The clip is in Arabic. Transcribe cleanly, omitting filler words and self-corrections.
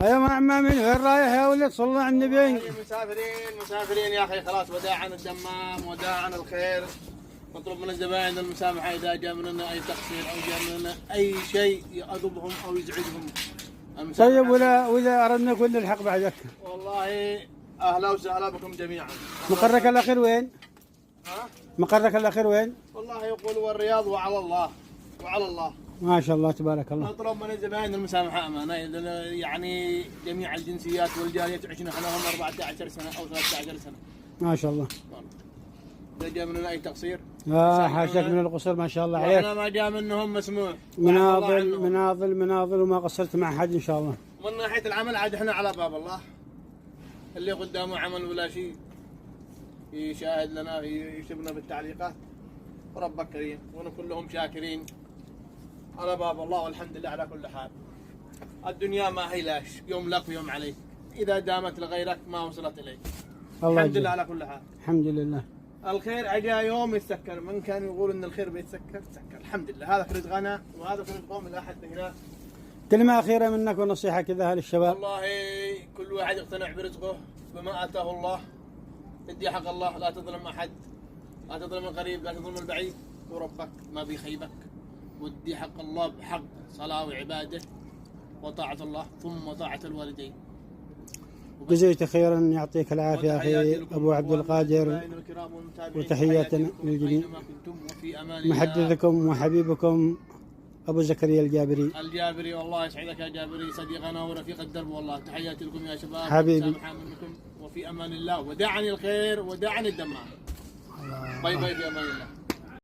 يا ما عمامين وين رايح يا ولد صلى على النبي؟ مسافرين يا اخي خلاص وداعا الدمام وداعا الخير. نطلب من الزبائن المسامحه اذا جاء مننا اي تقصير او جاء مننا اي شيء يغضبهم او يزعجهم. طيب ولا اردنا كل الحق بعدك. والله اهلا وسهلا بكم جميعا. مقرك الاخير وين؟ ها؟ مقرك الاخير وين؟ والله يقول والرياض وعلى الله وعلى الله. ما شاء الله تبارك الله. نطلب من الزبائن المسامحه امانه، يعني جميع الجنسيات والجاليات عشنا احنا هم 14 سنه او 13 سنه. ما شاء الله. اذا جاء مننا اي تقصير حاشاك من القصر ما شاء الله عليك. احنا ما جاء منهم مسموع. مناضل وما قصرت مع حد ان شاء الله. من ناحيه العمل عاد احنا على باب الله. اللي قدامه عمل ولا شيء يشاهد لنا يكتبنا بالتعليقات. وربك كريم ونكون لهم شاكرين. على باب الله والحمد لله على كل حال. الدنيا ما هي لاش، يوم لك ويوم عليك. اذا دامت لغيرك ما وصلت اليك. الحمد لله على كل حال. الحمد لله. الخير اجا يوم يتسكر، من كان يقول ان الخير بيتسكر تسكر، الحمد لله. هذا في رزقنا وهذا في رزقهم لا حد هنا. كلمة أخيرة منك ونصيحة كذا للشباب. والله كل واحد يقتنع برزقه بما آتاه الله. ادي حق الله، لا تظلم أحد، لا تظلم القريب، لا تظلم البعيد، وربك ما بيخيبك. ودي حق الله بحق صلاة وعبادة وطاعة الله ثم طاعة الوالدين. جزيت خيرا، يعطيك العافية أخي أبو عبد القادر، وتحياتنا للجميع. محدثكم وحبيبكم أبو زكريا الجابري. والله يسعدك يا جابري، صديقنا ورفيق الدرب. والله تحياتي لكم يا شباب، حبيبي. سامحة منكم وفي أمان الله، وداعني الخير وداعني الدمام. باي باي، في أمان الله.